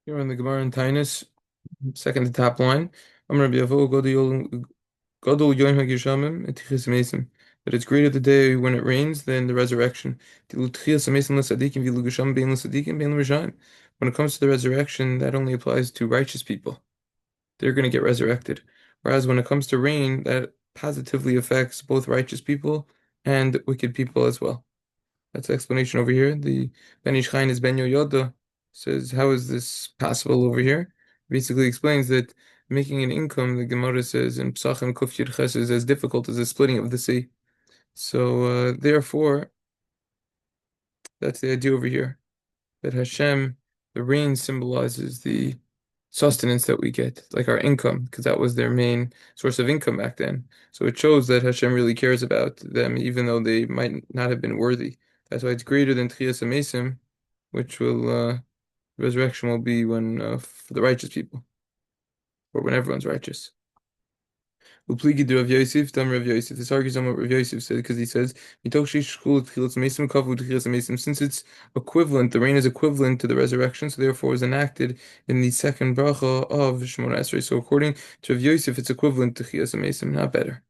Here on the Gemara in Taanis, second to top line. I'm Rabbi Yavo Gadol Yom HaGeshamim Etichas Mesim. That it's greater the day when it rains than the resurrection. Tichas Mesim L'Sadikim V'Lu Geshamim Bein L'Sadikim Bein L'Rishayim. When it comes to the resurrection, that only applies to righteous people. They're going to get resurrected. Whereas when it comes to rain, that positively affects both righteous people and wicked people as well. That's the explanation over here. The Ben Ish Chai is Ben Yoda says, how is this possible over here? Basically explains that making an income, the Gemara says in Psachim Kuf Yud Ches, is as difficult as the splitting of the sea. So therefore, that's the idea over here. That Hashem, the rain symbolizes the sustenance that we get, like our income, because that was their main source of income back then. So it shows that Hashem really cares about them, even though they might not have been worthy. That's why it's greater than Tchias Amesim, which will resurrection will be when for the righteous people, or when everyone's righteous. Upligi de Rav Yosef, Dam Rav Yosef. This argues on what Rav Yosef said because he says, "Mitoch sheish shkul tchilas mesim kavu tchilas mesim." Since it's equivalent, the rain is equivalent to the resurrection, so therefore is enacted in the second bracha of Shemona Esrei. So according to Rav Yosef, it's equivalent to tchilas mesim, not better.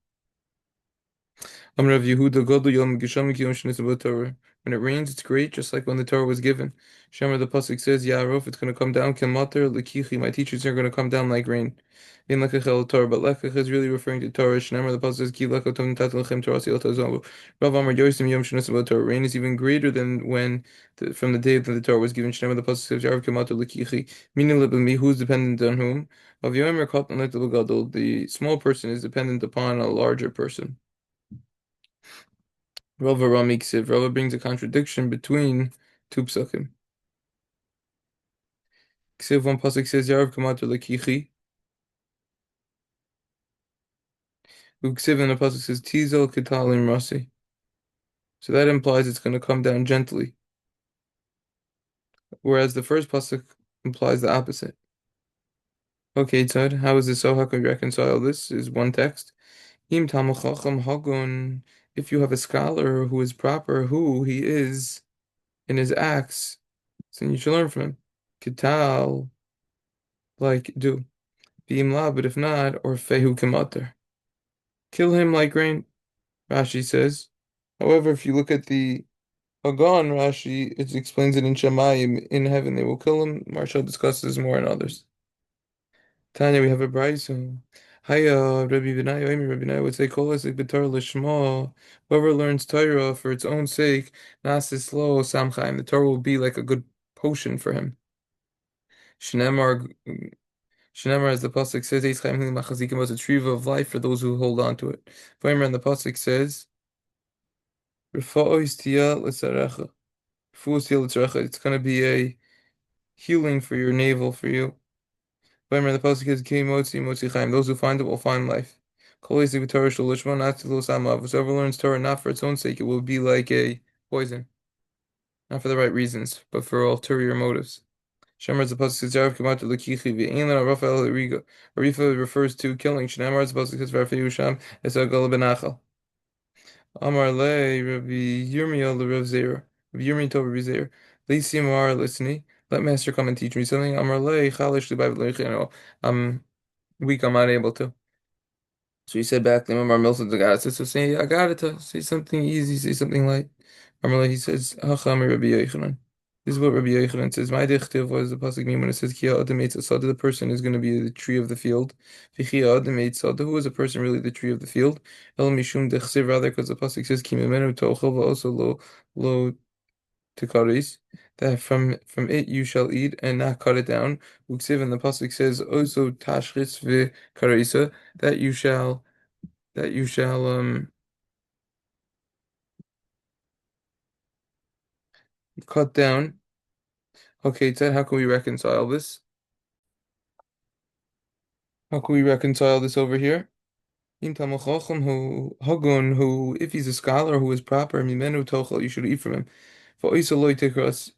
Amar Rav Yehuda Gadol Yom Gesham Kiyom Shnis Torah. When it rains, it's great, just like when the Torah was given. Shemar the pasuk says, "Yarov, it's going to come down. Kilmater lekichi, my teachers are going to come down like rain." In lekachel Torah, but lekach is really referring to Torah. Shemar the pasuk says, "Ki lekach tov nitat lechem Torah sil tozavu." Rav Amar Yosim Yom Shnis Torah. Rain is even greater than when from the day that the Torah was given. Shemar the pasuk says, "Yarov kilmater lekichi," meaning lebemi, who's dependent on whom? Of Yomer Katan Letel Gadol, the small person is dependent upon a larger person. Rava Rami Ksiv. Rava brings a contradiction between two psukim. Ksiv, one pasuk says Yarav Kamater Lakichi. Uksiv and the pasuk says Tizel Kitalim Rasi. So that implies it's going to come down gently. Whereas the first pasuk implies the opposite. Okay, Tzad, how is this so? How can we reconcile this? Is one text. Im Talmud Chacham Hagun. If you have a scholar who is proper, who he is in his acts, then you should learn from him. Kital, like do. B'imla, but if not, or fehu kemater. Kill him like rain, Rashi says. However, if you look at the Hagan, Rashi, it explains it in Shamayim, in heaven they will kill him. Marshall discusses more in others. Tanya, we have a brayso. Hiya, Rabbi Benai, Rabbi Benai would say, Kol esek b'Torah lishma. Whoever learns Torah for its own sake, nasis lo samchaim. The Torah will be like a good potion for him. Shnemar Shnemar, as the pasuk says, "Eitz chaim hu machazikim," was a tree of life for those who hold on to it. Vaymer, and the pasuk says, "Rifa'os tiyah l'tzarecha." Rifa'os tiyah l'tzarecha. It's going to be a healing for your navel for you. Vaymer, the pasuk says, "Ki motzi chaim." Those who find it will find life. Kol yisik b'Torah shel lishma, not to los amav. Whoever learns Torah not for its own sake, it will be like a poison, not for the right reasons, but for ulterior motives. Shemar the pasuk says Yarav Kamata Lakichi v'Ein Lena Rafael Riga. Arifa refers to killing. Shemar the pasuk says Rafael Yusham Esagol benachal. Amar le Rabbi Yirmiyah le Rav Zera. Rabbi Yirmiyah told Rabbi Zera. Lisi Mar listening. Let master come and teach me something. Amar le Chalish le Bible lechino. I'm weak. I'm not able to. So he said back to him, Amar Milson the God. So say I got it. To say something easy. Say something light. Amar le he says Hacham Rabbi Yochanan. This is what Rabbi Yochanan says. My dichtiv was the pasuk mean when it says Kia Adam Sada, the person is going to be the tree of the field. V'Kia Adam Sada, who is a person really the tree of the field? El Mishum Dechsiv, rather because the pasuk says Kimimenu Tochel also lo tikaris, that from it you shall eat and not cut it down. Uksiv, and the pasuk says also Tashchis v'Karisa, that you shall cut down. Okay, Ted, how can we reconcile this? How can we reconcile this over here? In Talmud Chacham who Hagun, who if he's a scholar who is proper, Mimenu Tochel, you should eat from him. For Oisa loy tikras,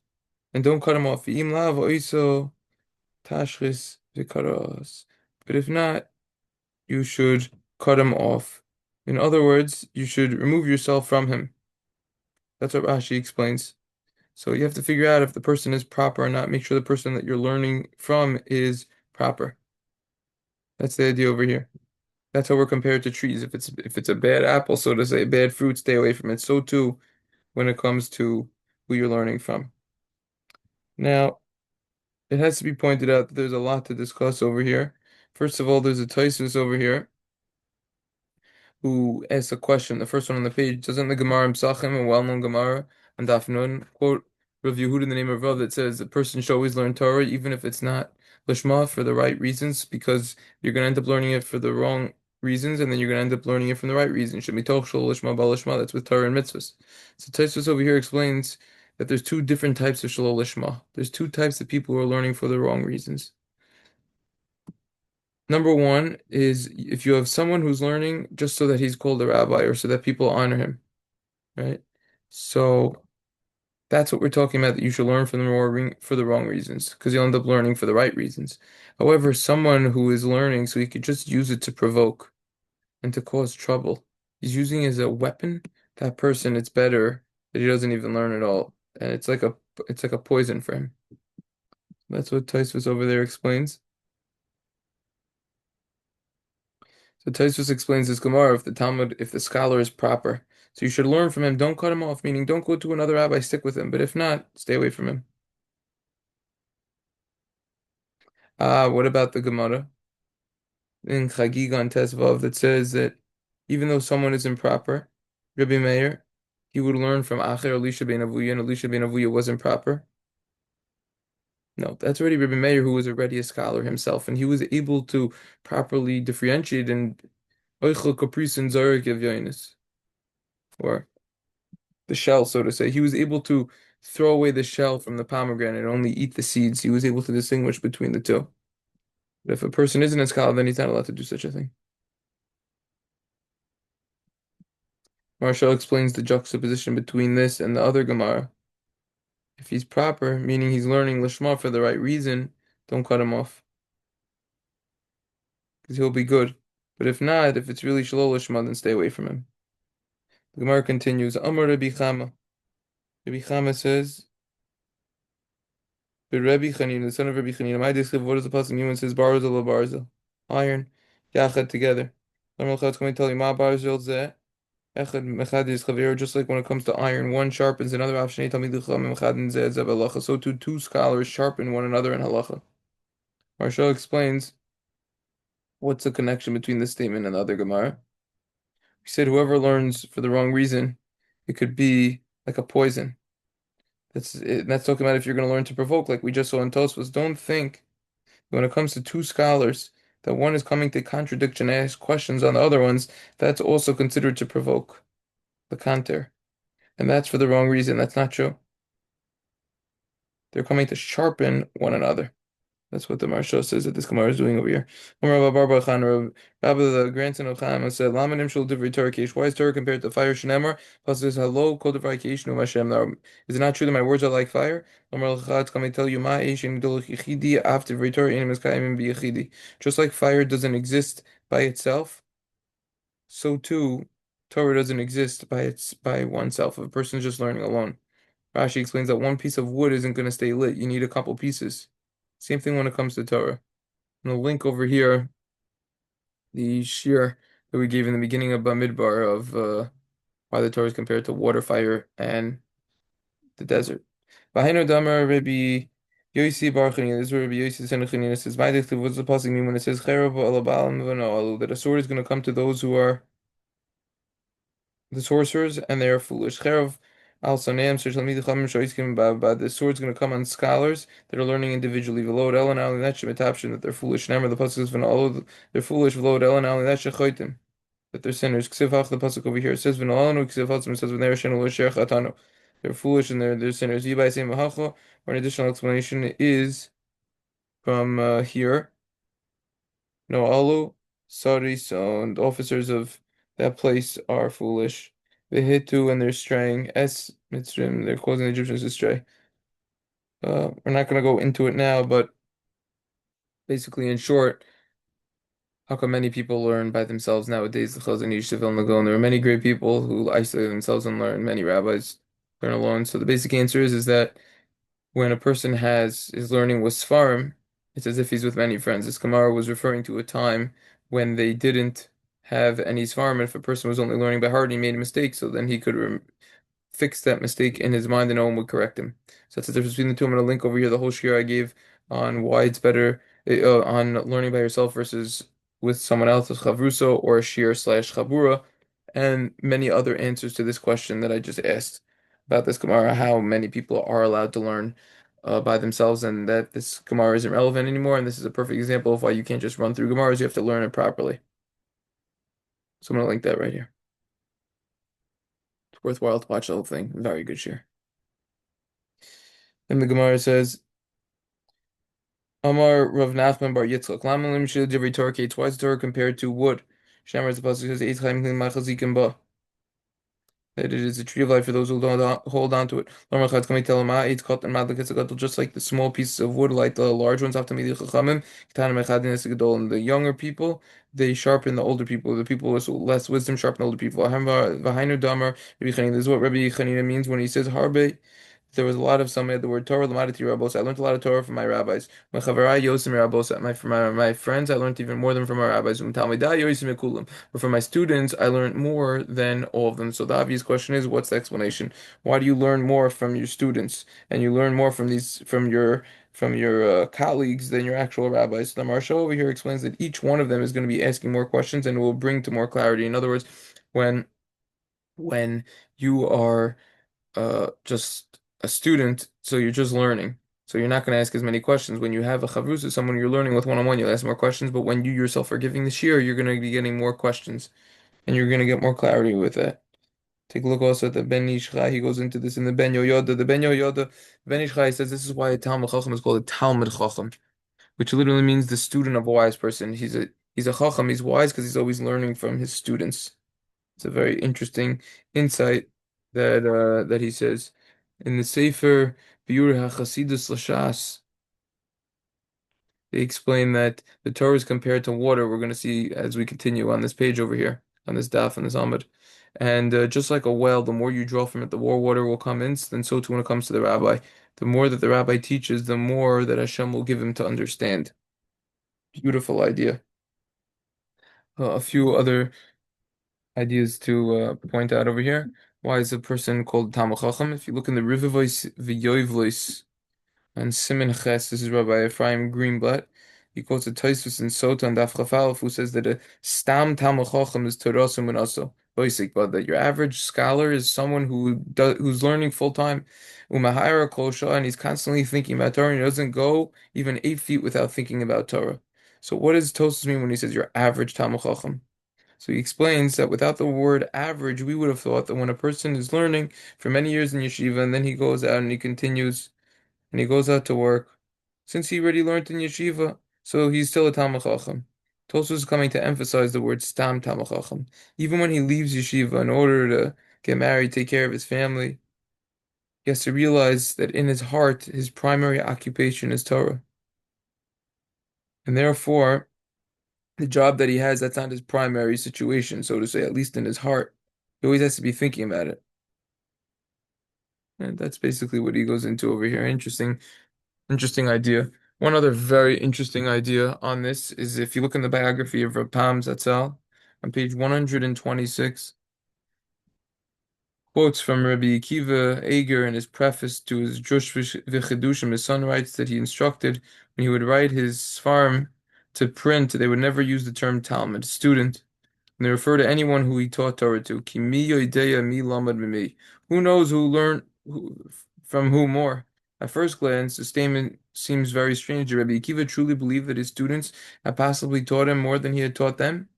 and don't cut him off. Im lav Oisa tashris v'karas. But if not, you should cut him off. In other words, you should remove yourself from him. That's what Rashi explains. So you have to figure out if the person is proper or not. Make sure the person that you're learning from is proper. That's the idea over here. That's how we're compared to trees. If it's a bad apple, so to say, bad fruit, stay away from it. So too when it comes to who you're learning from. Now, it has to be pointed out that there's a lot to discuss over here. First of all, there's a Taanis over here who asks a question. The first one on the page, doesn't the Gemara in Psachim, a well-known Gemara, and Daf Nun, quote Rav Yehud in the name of Rav, that says the person should always learn Torah, even if it's not Lishma, for the right reasons, because you're going to end up learning it for the wrong reasons, and then you're going to end up learning it from the right reason. Should be Shel Lishma Bal Lishma, that's with Torah and mitzvahs. So Tosfos over here explains that there's two different types of Shalol Lishma. There's two types of people who are learning for the wrong reasons. Number one is if you have someone who's learning just so that he's called a rabbi or so that people honor him, right? So that's what we're talking about, that you should learn for the wrong reasons, because you'll end up learning for the right reasons. However, someone who is learning so he could just use it to provoke and to cause trouble, he's using it as a weapon, that person, it's better that he doesn't even learn at all. And it's like a poison for him. That's what Tosfos over there explains. So Tosfos explains this Gemara, if the scholar is proper. So you should learn from him. Don't cut him off, meaning don't go to another rabbi, stick with him. But if not, stay away from him. What about the Gemara in Chagiga and Tesvav that says that even though someone is improper, Rabbi Meir, he would learn from Acher Elisha ben Avuya, and Elisha ben Avuya wasn't proper? No, that's already Rabbi Meir, who was already a scholar himself, and he was able to properly differentiate and Oichel Kapris and Zarek Evyonis, or the shell, so to say. He was able to throw away the shell from the pomegranate and only eat the seeds. He was able to distinguish between the two. But if a person isn't a scholar, then he's not allowed to do such a thing. Marshall explains the juxtaposition between this and the other Gemara. If he's proper, meaning he's learning Lishma for the right reason, don't cut him off, because he'll be good. But if not, if it's really Shalol Lishma, then stay away from him. The Gemara continues, Amar Rabbi Chama. Rabbi Chama says, but Rabbi Chanina, the son of Rabbi Chanina, my description, what does the pasuk mean when it says Barzel la Barzel? Iron, Yachad together. Lamal Chad's going to tell you, Ma Barzel Zeh, Echad Mechad is Chaver, just like when it comes to iron, one sharpens another. Avshnei Talmid Chacham Mechad Zeh Zeh Balacha. So too, two scholars sharpen one another in halacha. Marshall explains what's the connection between this statement and the other Gemara. He said whoever learns for the wrong reason, it could be like a poison. That's talking about if you're going to learn to provoke, like we just saw in Tosfos. Don't think when it comes to two scholars that one is coming to contradict and ask questions on the other ones, that's also considered to provoke the counter. And that's for the wrong reason. That's not true. They're coming to sharpen one another. That's what the Maharsha says that this Gemara is doing over here. Rabbi, the grandson of Chama, said, "Lamanim shul divrei Torah kish." Why is Torah compared to fire? Shenemar plus this hello kol divrei kish nu Hashem. Now, is it not true that my words are like fire? It's coming to tell you, Ma eish im dolach yichidi af divrei Torah inim es kaimim biyichidi. Just like fire doesn't exist by itself, so too Torah doesn't exist by oneself. If a person is just learning alone. Rashi explains that one piece of wood isn't going to stay lit. You need a couple pieces. Same thing when it comes to Torah. And the link over here, the shir that we gave in the beginning of Bamidbar of why the Torah is compared to water, fire, and the desert. V'hainu damar Rabbi Yosi Bar Chanina. This is where Rabbi Yosi the son of Chanina says, what's the passing mean when it says that a sword is going to come to those who are the sorcerers and they are foolish. But the sword's going to come on scholars that are learning individually. That they're foolish. Remember the pasuk is they're foolish. That they're sinners. The pasuk over here it says it says they're foolish and they're sinners. Or an additional explanation is from here. No alu sorry, so and the officers of that place are foolish. They hit two and they're straying. Mitzrim, they're causing the Egyptians to stray. We're not going to go into it now, but basically, in short, how come many people learn by themselves nowadays? The Chazon Ish, Vilna Gaon. There are many great people who isolate themselves and learn. Many rabbis. learn alone. So the basic answer is that when a person is learning with Sfarim, it's as if he's with many friends. This Gemara was referring to a time when they didn't have any Sfarim, and if a person was only learning by heart and he made a mistake, so then he could fix that mistake in his mind and no one would correct him. So that's the difference between the two. I'm going to link over here the whole shir I gave on why it's better on learning by yourself versus with someone else, as chavruso or a shir slash chabura, and many other answers to this question that I just asked about this Gemara, how many people are allowed to learn by themselves, and that this Gemara isn't relevant anymore. And this is a perfect example of why you can't just run through Gemaras, you have to learn it properly. So I'm going to link that right here. It's worthwhile to watch the whole thing. Very good share. And the Gemara says, Amar Rav Nachman Bar Yitzchak, Lama Lim Shil Divri Torah Kate, why is Torah compared to wood? Shamar is the pasuk says, Eitz Chaim Klin Machazikim Ba. That it is a tree of life for those who don't hold on to it. Lama Chad Kami Telema, Eitz Kot and Madlik Etzagatul, just like the small pieces of wood, like the large ones, after Midi Chachamim, Ketanim Echadin Etzagatul, and the younger people, they sharpen the older people. The people with less wisdom sharpen older people. Vahainu Damar, Rabbi Chanina. This is what Rabbi Chanina means when he says Harbe. There was a lot of some the word Torah. Lamadati Rabbos. I learned a lot of Torah from my rabbis. My Chavarai Yosim Rabbos. From my friends, I learned even more than from my rabbis. Talmidai Yosim Mekulim. But from my students, I learned more than all of them. So the obvious question is, what's the explanation? Why do you learn more from your students, and you learn more from these from your colleagues than your actual rabbis? So the Maharsha over here explains that each one of them is going to be asking more questions, and it will bring to more clarity. In other words, when when you are just a student, so you're just learning. So you're not going to ask as many questions. When you have a chavrus, someone you're learning with one-on-one, you'll ask more questions. But when you yourself are giving the shir, you're going to be getting more questions, and you're going to get more clarity with that. Take a look also at the Ben Ish Chai. He goes into this in the Ben Yoyoda. The Ben Yoyoda, Ben Ish Chai says this is why a Talmud Chacham is called a Talmud Chacham, which literally means the student of a wise person. He's a Chacham. He's wise because he's always learning from his students. It's a very interesting insight that he says in the Sefer Biur HaChasidus Lashas. They explain that the Torah is compared to water. We're going to see as we continue on this page over here, on this daf, on this Amud. And just like a well, the more you draw from it, the more water will come in. Then so too when it comes to the rabbi. The more that the rabbi teaches, the more that Hashem will give him to understand. Beautiful idea. A few other ideas to point out over here. Why is a person called Talmud Chacham? If you look in the Rivivois V'Yoivlois and Siman Ches, this is Rabbi Ephraim Greenblatt. He quotes a Tosfos in Sota and Daf Chaf Aleph, who says that a Stam Talmud Chacham is Torah Munaso. Basic, but that your average scholar is someone who's learning full time. Umahira Kol Shah, and he's constantly thinking about Torah, and he doesn't go even 8 feet without thinking about Torah. So what does Tosfos mean when he says your average Talmud Chacham? So he explains that without the word average, we would have thought that when a person is learning for many years in yeshiva and then he goes out and he continues and he goes out to work, since he already learned in yeshiva, so he's still a Talmud Chacham. Tosfos is coming to emphasize the word stam Talmud Chacham. Even when he leaves yeshiva in order to get married, take care of his family, he has to realize that in his heart, his primary occupation is Torah. And therefore, the job that he has, that's not his primary situation, so to say, at least in his heart. He always has to be thinking about it. And that's basically what he goes into over here. Interesting idea. One other very interesting idea on this is if you look in the biography of Rapam Zatzal on page 126, quotes from Rabbi Akiva Eger in his preface to his Drush V'Chedushim. His son writes that he instructed when he would write his farm to print, they would never use the term Talmud, student. And they refer to anyone who he taught Torah to. Ki mi yodeya mi lamad mimi. Who knows who learned from who more? At first glance, the statement seems very strange. Did Rabbi Akiva truly believe that his students had possibly taught him more than he had taught them?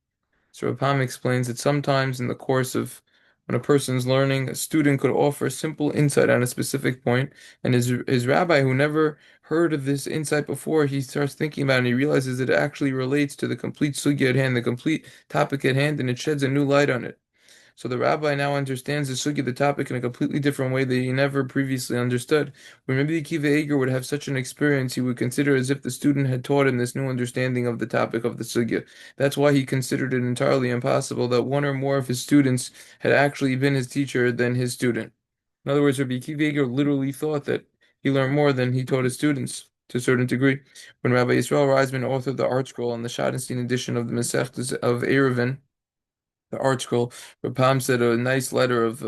So Rapam explains that sometimes in the course of when a person's learning, a student could offer a simple insight on a specific point, and his rabbi, who never heard of this insight before, he starts thinking about it and he realizes it actually relates to the complete sugya at hand, the complete topic at hand, and it sheds a new light on it. So the rabbi now understands the sugya, the topic, in a completely different way that he never previously understood. When maybe Akiva Eger would have such an experience, he would consider as if the student had taught him this new understanding of the topic of the sugya. That's why he considered it entirely impossible that one or more of his students had actually been his teacher than his student. In other words, Rabbi Akiva Eiger literally thought that he learned more than he taught his students to a certain degree. When Rabbi Yisrael Reisman authored the art scroll on the Schottenstein edition of the Masechtas of Eruvin, the art scroll, Rapam said a nice letter of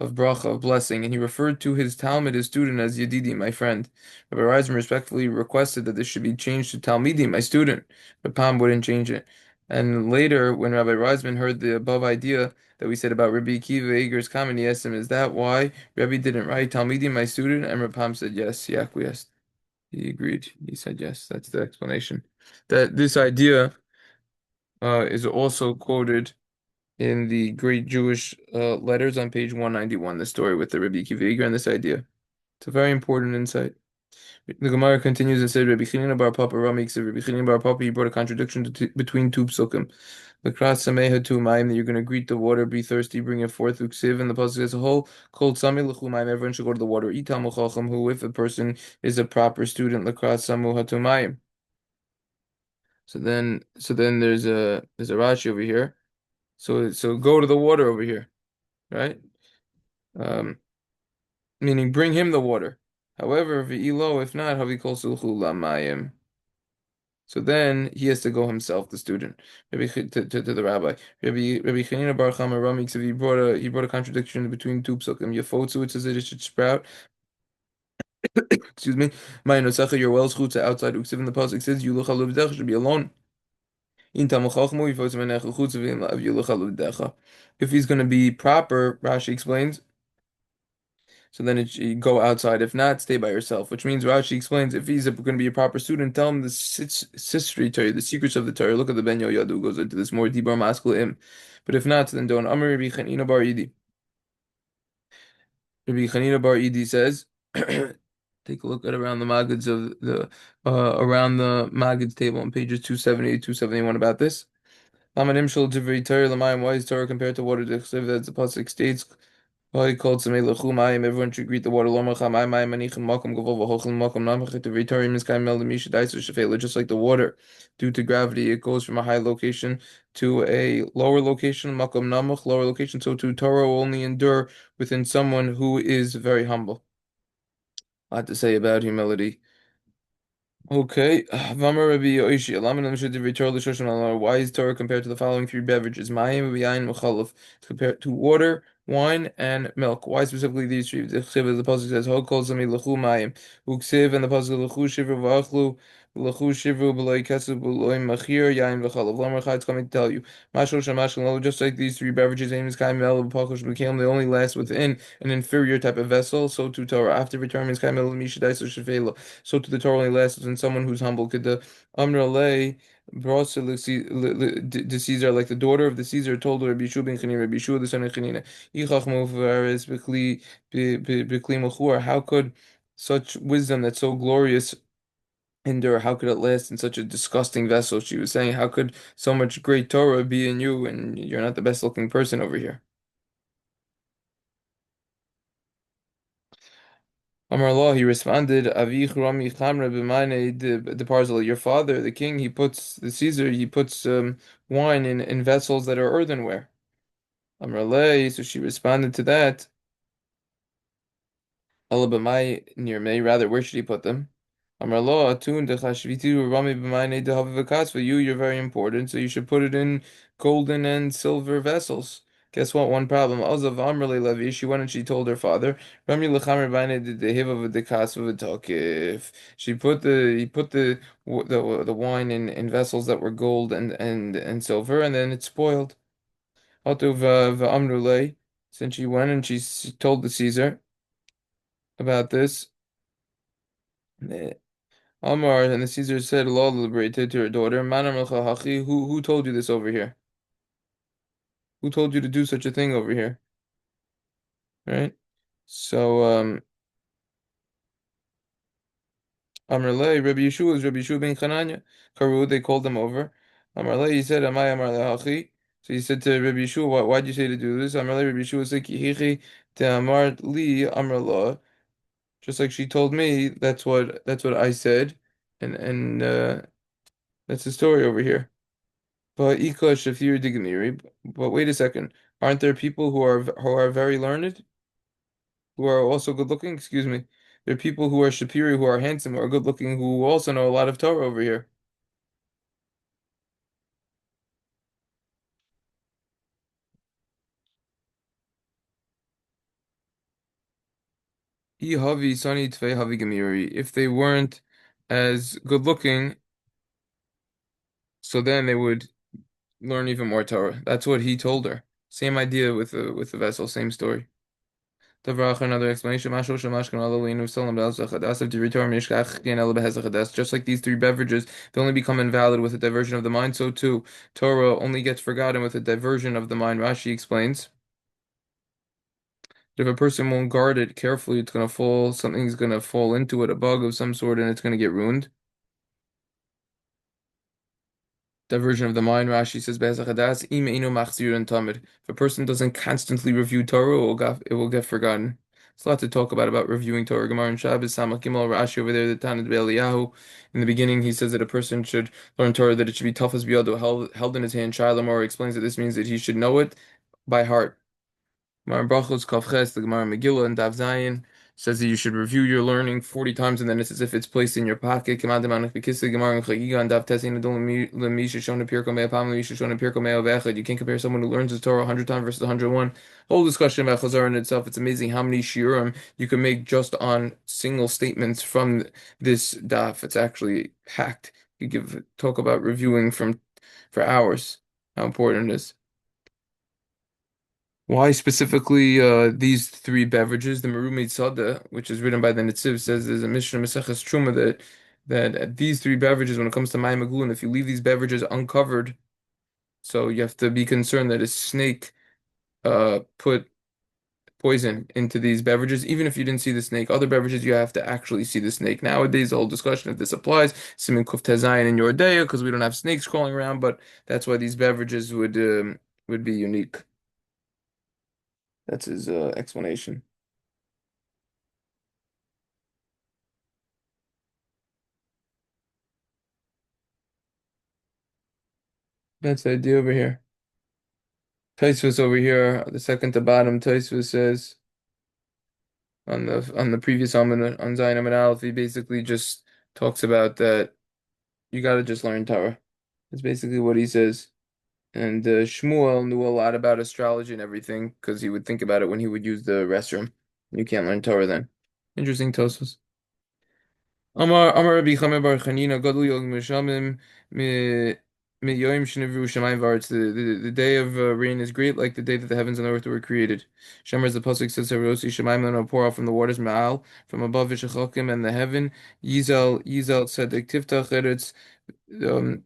bracha, of blessing, and he referred to his Talmud, his student, as Yedidi, my friend. Rabbi Reisman respectfully requested that this should be changed to Talmidi, my student. Rapam wouldn't change it. And later, when Rabbi Reisman heard the above idea that we said about Rabbi Akiva Eiger's comment, he asked him, "Is that why Rabbi didn't write Talmidi, my student?" And Rapam said, "Yes." He acquiesced. He agreed. He said, "Yes." That's the explanation. That this idea is also quoted in the Great Jewish Letters on page 191, the story with the Rabbi Akiva Eiger and this idea. It's a very important insight. The Gemara continues and said, Rabbi Chanina bar Papa Rami said, Rabbi Chanina bar Papa, he brought a contradiction between two psukim. L'kras sameha tu mayim, that you're going to greet the water, be thirsty, bring it forth, uksiv, and the pasuk as a whole, kol sami l'chu mayim, everyone should go to the water. Itam l'chacham, who, if a person is a proper student, l'kras samu hatu mayim. So then there's a Rashi over here. So go to the water over here, right? Um, Meaning bring him the water. However, v'ilo, if not, havi kol sulchu lamayim. So then he has to go himself, the student, to the rabbi. Rabbi Chanina bar Chama Rami, so he brought a contradiction between two psukim. Yafotzu, it says that it should sprout. Excuse me. My nosacha, your wells chutza outside. Uksiv in the pasuk says you should be alone. In tamuchachmu yafotzu menecha chutza v'im if he's going to be proper, Rashi explains. So then you go outside. If not, stay by yourself. Which means Rashi explains if he's going to be a proper student, tell him the history Torah, the secrets of the Torah. Look at the Ben Yoyadu goes into this more dibar maskul im. But if not, then don't. Amar Rabbi Chanina bar Idi. Rabbi Chanina bar Idi says, take a look at around the Maggid's of the around the Maggid's table on pages 270 to 271 about this. Lamanim shel divrei Torah l'mayim. Why is Torah compared to water? That's the pasuk states. Well, he called some mayim. Everyone should greet the water. Just like the water, due to gravity, it goes from a high location to a lower location. Makom namach, lower location. So to Torah will only endure within someone who is very humble. A lot to say about humility. Okay, Vamar Rabbi Yoishi, Alaman should return the Shoshan Allah. Why is Torah compared to the following three beverages? Mayim, Yain, Mechalaf. It's compared to water, wine, and milk. Why specifically these three? The Chsiv, the pasuk says, "Ho kol zami lechu mayim." Uksiv, and the pasuk lechu shivru v'achlu, lechu shivru b'loy kesu b'loy machir yain v'chalav. Lamar Chai, it's coming to tell you, Mashal Shamashal Lo, just like these three beverages, aim is kaim mel v'pachosh b'kem, they only last within an inferior type of vessel. So to Torah, after returning is kaim mel mishadai so shefela. So to the Torah only lasts in someone who's humble. Could the Amrale brought to Caesar, like the daughter of the Caesar, told her Rabbi Yeshua ben Chanina, Rabbi Yeshua the son of Chanina, how could such wisdom that's so glorious endure? How could it last in such a disgusting vessel? She was saying, how could so much great Torah be in you and you're not the best looking person over here? Amar Allah, he responded, Avich Rami Chamra b'mayne the parzel. Your father, the king, the Caesar, he puts wine in vessels that are earthenware. Amar Allah, so she responded to that. Allah b'may near me, rather, where should he put them? Amar Allah, atun dechashvitu Rami b'mayne dehav for you, you're very important, so you should put it in golden and silver vessels. Guess what? One problem. Azav Amrle Levi, she went and she told her father, Rami Lechamer Baine did the hiva of the kas of the She put the wine in vessels that were gold and silver, and then it spoiled. Atuv Amrle, since she went and told the Caesar about this, eh, Amar, and the Caesar said, Allah liberated to her daughter, Manam Hachi, who told you this over here? Who told you to do such a thing over here? Right? So, Amarle, Rabbi Yeshua is Rabbi Yeshua ben Chananya. Karu, they called him over. Amarle, he said, Amai Amarle Hachi. So he said to Rabbi Yeshua, why'd you say to do this? Amarle, Rabbi Yeshua said, Kihichi te Amar li Amarla. Just like she told me, that's what I said. And that's the story over here. But Ika Shafir Digamiri. But wait a second. Aren't there people who are very learned? who are also good looking. Excuse me. There are people who are superior, who are handsome, who are good looking, who also know a lot of Torah over here. Havi Sani Tvei Havi Gemiri. If they weren't as good looking, so then they would learn even more Torah. That's what he told her. Same idea with the vessel, same story. Tavrach, another explanation. Just like these three beverages, they only become invalid with a diversion of the mind, so too Torah only gets forgotten with a diversion of the mind. Rashi explains. If a person won't guard it carefully, it's gonna fall, something's gonna fall into it, a bug of some sort, and it's gonna get ruined. Diversion of the mind, Rashi says, If a person doesn't constantly review Torah, it will get forgotten. There's a lot to talk about reviewing Torah. Gemara and Shabbos, Samach Gimel, Rashi over there, the Taanis Be'Eliyahu. In the beginning, he says that a person should learn Torah, that it should be tough as biyado, held in his hand. Shai Lamor explains that this means that he should know it by heart. Gemara in Brachos, Kavches, the Gemara in Megillah, and Dav Zayin says that you should review your learning 40 times, and then it's as if it's placed in your pocket. Gemara in Chagiga, and Dav Tesin, you can't compare someone who learns the Torah 100 times versus 101. Whole discussion about Chazar in itself. It's amazing how many shiurim you can make just on single statements from this daf. It's actually packed. Talk about reviewing for hours. How important it is. Why specifically these three beverages? The Merumid Sada, which is written by the Netziv, says there's a Mishnah Maseches Truma that these three beverages, when it comes to Mayim Magulin, if you leave these beverages uncovered, so you have to be concerned that a snake put poison into these beverages, even if you didn't see the snake. Other beverages, you have to actually see the snake. Nowadays, the whole discussion if this applies, Simin Kuf Tezayin in your day, because we don't have snakes crawling around, but that's why these beverages would be unique. That's his explanation. That's the idea over here. Taisvus over here, the second to bottom, Taisvus says on the previous Amud on Zayin Amud Aleph, he basically just talks about that you got to just learn Torah. That's basically what he says. And Shmuel knew a lot about astrology and everything because he would think about it when he would use the restroom. You can't learn Torah then. Interesting Tosfos. Amar Rabbi Chaim Bar Chanina Gadol Yog Mishamim Mi Yoim Shnevru Shemayim V'Aretz. The day of rain is great, like the day that the heavens and the earth were created. Shemar, as the pasuk says, Harosi Shemayim, then will pour out from the waters Ma'al, from above Vishachokim and the heaven. Yizal Tzedek Tiftach Eretz. Um,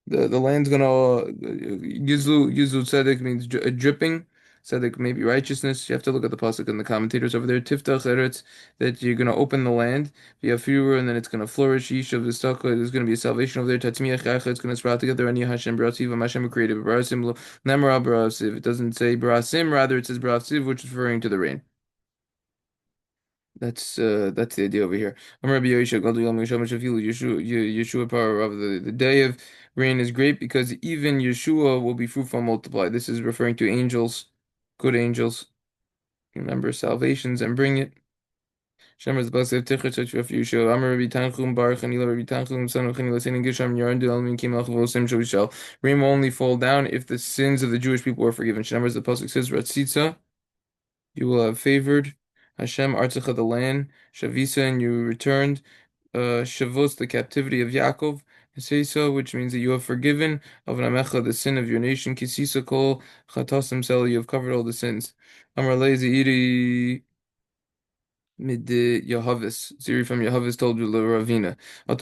the land's gonna Yuzu Tzedek means dripping. Tzedek maybe righteousness. You have to look at the pasuk and the commentators over there. Tiftach Eretz, that you're gonna open the land. You have fewer, and then it's gonna flourish. Yishav V'Staka, there's gonna be a salvation over there. Tatzmiach Yacha, it's gonna sprout together. Ani Hashem B'Rasiv, Hashem created B'Rasim Lo Nemara B'Rasiv. It doesn't say B'Rasim, rather it says B'Rasiv, which is referring to the rain. That's the idea over here. I'm Rabbi Yosha, Gadol Yom Yom Shafilu, Yeshua power of the day of rain is great because even Yeshua will be fruitful and multiply. This is referring to angels, good angels. Remember salvations and bring it. Shemar Zbasiv Tichet Shef Yeshua. I'm Rabbi Tanchum Bar Chanila, Rabbi Tanchum son of Chanila, saying Gisham Yarn Almin Kimach Vosim Shovishal. Rain will only fall down if the sins of the Jewish people are forgiven. Shemar the pasuk says Ratzitza. You will have favored Hashem Artzacha the land, Shavisa, and you returned Shavos, the captivity of Yaakov, Hisesa, which means that you have forgiven of Namecha, the sin of your nation, Kisisa Kol Chatasim Sel, you have covered all the sins. Amar Lezi Mid Yahavis. Ziri from Yahavis told you Ravina. You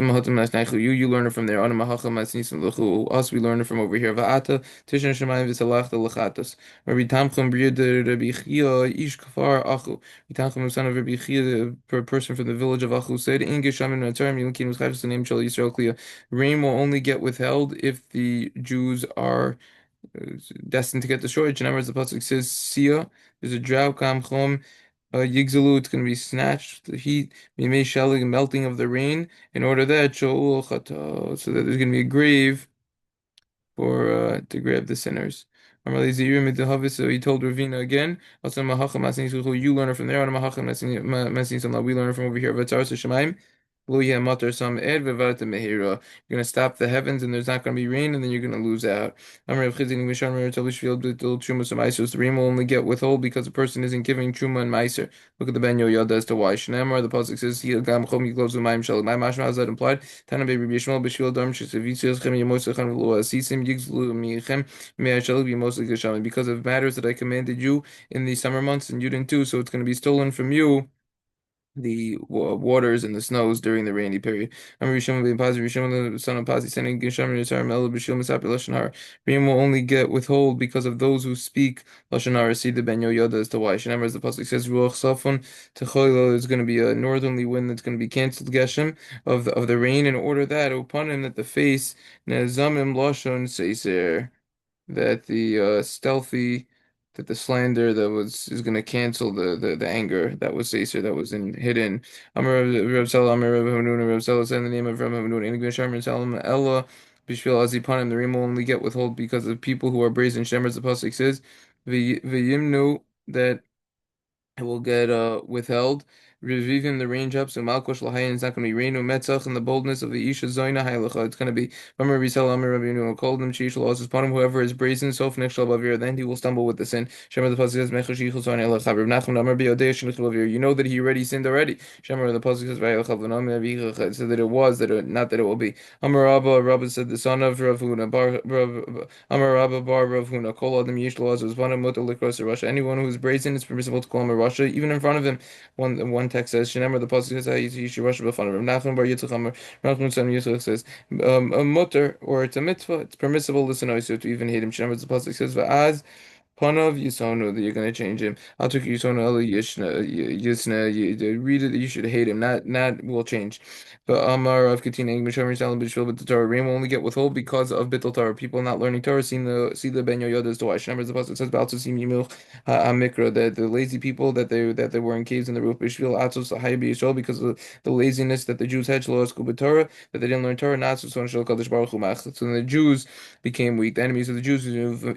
learn it from there. Us, we learn it from over here. Va'ata Tishan Shemayim v'salach lechatos. Rabbi Tamchum B'yid Rabbi Chia Ish Kafar Achu. Rabbi Tamchum, son of Rabbi Chia, the person from the village of Achu, said, "Inge Shamin Natzar Milukin was the name Shal Yisrael Kliya. Rain will only get withheld if the Jews are destined to get destroyed." Shemar, as the pasuk says, "Sia." There's a drought. Kam Chom. Yigzalu, it's going to be snatched, the heat, Mimei Shalig, melting of the rain, in order that so that there's going to be a grave for to grab the sinners. So he told Ravina again. Also, you learn it from there. We learn it from over here. You're gonna stop the heavens and there's not gonna be rain and then you're gonna lose out. The rain will only get withhold because the person isn't giving truma and meiser. Look at the Ben Yoyada as to why. Shneimar, the pasuk says, "He gam chom yikloz u'mayim shalom." My mashma, how's that implied? Tana be Rabbi Yishmael b'shvil dam shesavitziochem yemosechem v'lo asisim yigzlu miyichem me'ashalom yemosek geshalim. Because of matters that I commanded you in the summer months and you didn't do, so it's going to be stolen from you the waters and the snows during the rainy period. Rishon ben Pazi, Rishon the son of Pazi, sending Gisham Yitzhar Elu B'Shil Misapi Lashon Hara. Rain will only get withhold because of those who speak Lashon Hara. See the Ben Yoda as to why. Shenemar, as the pasuk says, Ruach Safon Techoilo is going to be a northerly wind that's going to be canceled Geshem of the rain. In order that upon him that the face Nezamim Lashon Seiser that the stealthy that the slander that was is going to cancel the anger that was Sacer that was in hidden. Amar Rav Salah, Amar Rav Hanun, Rav Salah said in the name of Rav Hanun, English Shamar Salam Ella Bishvil Azipanim, the rain will only get withhold because of people who are brazen shemers. The pasuk says, V'yimnu that it will get withheld. Reviving the range up, so Malkosh Lahayan is not going to be Reinu Metzach and the boldness of the Isha Zoina Hailacha. It's going to be Ramar Risal Amar Rabbi Yinu called them Sheish Laws upon him. Whoever is brazen, Sof Nechshal Bavir, then he will stumble with the sin. Shemar the Pasuk says Mechash Yichel Zoina Elacha. Rav Nachman Amar Biyodei Shenichel Bavir. You know that he already sinned already. Shemar the Pasuk says Vayilachav Lanam Avichacha. So that it was that not that it will be. Amar Rabba Rabba said the son of Rav Huna Bar Amar Rabba Bar Rav Huna. Kol Adam Yish Laws was one of Mutter Likros Russia. Anyone who is brazen, it's permissible to call him a Russia, even in front of him. One text says, "Shenemar the pasuk says, Yishivash b'fanav." Rav Nachman bar Yitzchak Amar, Rav Nachman son Yitzchak says, a mutter or it's a mitzvah. It's permissible, listen also to even hate him. Shenemar the pasuk says, "Va'az Panav Yisonu," that you're gonna change him. I'll take Yisonu Ela Yishna Yisna. You read it that you should hate him. Not will change. But Amar of Katina English Shomer Salam Bishvil B'Tal Torah. Rain will only get withhold because of Bittul Torah. People not learning Torah see the Ben Yoda as to why. Shenemar the pasuk says, "Ba'altzusim Yimil Mikra," that the lazy people that they were in caves in the roof Bishvil Atzos Hayabi Yisrael because of the laziness that the Jews had Shlo Esku B'Torah that they didn't learn Torah. Not so Shel Kadosh Baruch Hu Mach. So the Jews became weak. The enemies of the Jews.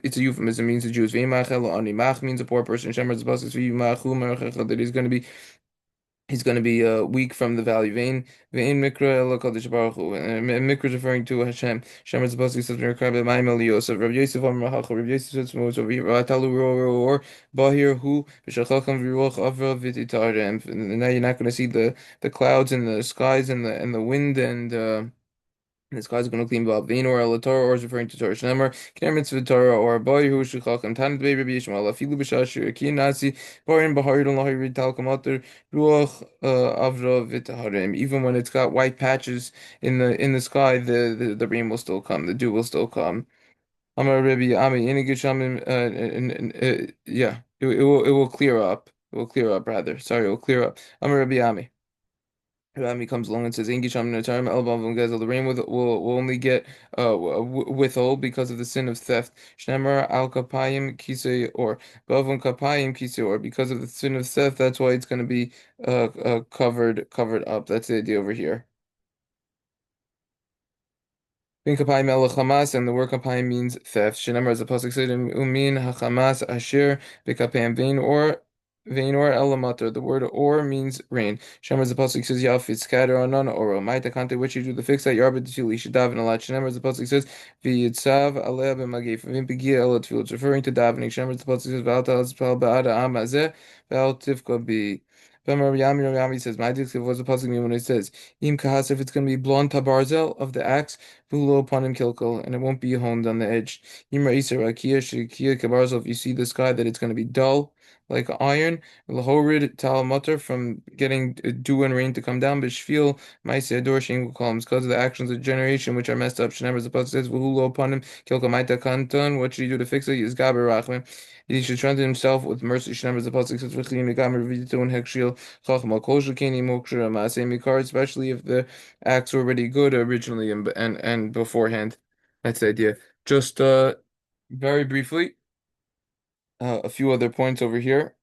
It's a euphemism. Means the Jews. Mach means a poor person. Shemer the pasuk that he's gonna be weak from the value. Vein mikra elo kadosh baruch hu. And mikra is referring to Hashem. Shemer the pasuk says Rabbi Maim El Yosef. Rabbi Yosef Amar Hacha. Rabbi Yosef says over here. Atalu or bahir hu b'shachacham v'ruach avra v'titarem. And now you're not going to see the clouds and the skies and the wind and this guy's going to clean up Vain or El Torah or is referring to Torah Shnemer, Kner Mitzvah Torah or Boy who Shechacham Tanit Baby Rabbi Yishmael Afilu B'Shashir Akin Nasi Barin Bahar Don Lahi Rid Talkamater Ruach Avra V'Taharim. Even when it's got white patches in the sky, the rain will still come, the dew will still come. Amar Rabbi Ami Inigisham yeah, it will clear up. It will clear up rather. Sorry, it will clear up. Amar Rabbi Ami. Rami comes along and says, "Ingisham Natarim Elbav Gezel." The rain will only get withhold because of the sin of theft. Shnemar Al Kapayim Kisei or Bavon Kapayim Kisei or because of the sin of theft. That's why it's going to be covered up. That's the idea over here. Bin kapayim el chamas, and the word kapayim means theft. Shenemar, as the pasuk said, umin hachamas asher bekapayim vein or elamater. The word or means rain. Shenemar, as the pasuk says, yafit scatter anon oro. Maita kante, what you do to fix that yarbet tefillah should daven a lot. Shenemar, as the pasuk says, v'yitzav aleh b'magif v'im begia el tefillah. It's referring to davening. Shenemar, as the pasuk says, v'al tal ba'ada amazeh v'al tifka bi. Rabbi Yami says, "My dictative was the pasuk mean when it says, Im kahas if it's going to be blonde tabarzel of the axe, vulo upon him kilkel, and it won't be honed on the edge. Im ra'isa rakia shikia kabarzel. If you see the sky, that it's going to be dull like iron. Lahorid tal mutter from getting dew and rain to come down. Bishfil ma'aseh ador shein columns because of the actions of the generation which are messed up. Shnever the pasuk says, vulo upon him kilkel ma'ita kanton. What should he do to fix it? Is gaber rachman. He should turn to himself with mercy. Shnever the pasuk says, v'chlim gamer v'yitun hekshil." Especially if the acts were already good originally and beforehand. That's the idea. Just very briefly, a few other points over here.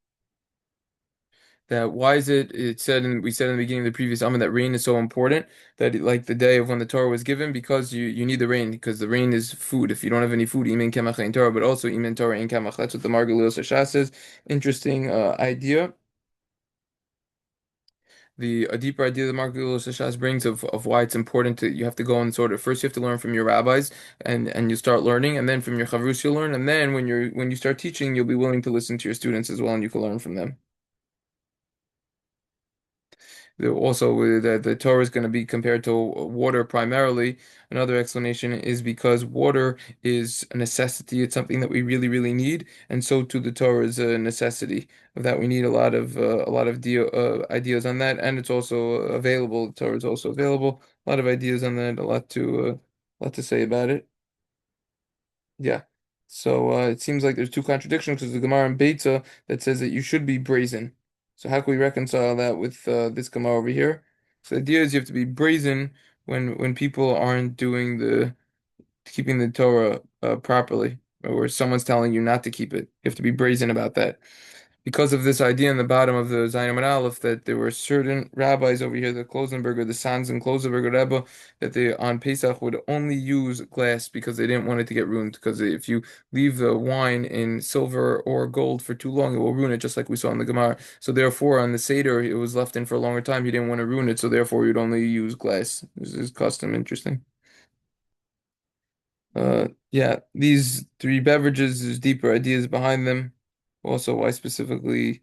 that why is it said and we said in the beginning of the previous Amud that rain is so important that like the day of when the Torah was given because you need the rain because the rain is food. If you don't have any food, imin kemach in Torah, but also imin Torah in kemach. That's what the Margalil Sashas says. Interesting idea. The a deeper idea that Margalil Sashas brings of why it's important to you have to go in sort of first you have to learn from your rabbis and you start learning and then from your chavrus you'll learn and then when you start teaching you'll be willing to listen to your students as well and you can learn from them. Also, the Torah is going to be compared to water primarily. Another explanation is because water is a necessity. It's something that we really, really need, and so too the Torah is a necessity of that. We need a lot of ideas on that, and it's also available. The Torah is also available. A lot of ideas on that. A lot to say about it. Yeah. So it seems like there's two contradictions because the Gemara in Beitza that says that you should be brazen. So how can we reconcile that with this Gemara over here? So the idea is you have to be brazen when people aren't doing the keeping the Torah properly, or someone's telling you not to keep it. You have to be brazen about that because of this idea in the bottom of the Zayin and Aleph that there were certain rabbis over here, the Klosenberger, the Sanz and Klosenberger Rebbe, that they on Pesach would only use glass because they didn't want it to get ruined. Because if you leave the wine in silver or gold for too long, it will ruin it, just like we saw in the Gemara. So therefore, on the Seder, it was left in for a longer time. He didn't want to ruin it, so therefore, he would only use glass. This is custom. Interesting. Yeah, these three beverages, there's deeper ideas behind them. Also, why specifically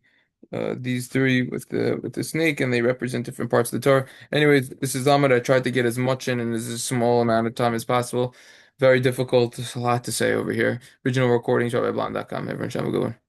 these three with the snake, and they represent different parts of the Torah. Anyways, this is Ahmed. I tried to get as much in as a small amount of time as possible. Very difficult. There's a lot to say over here. Original recordings, rabbiblond.com. Everyone, have a good one.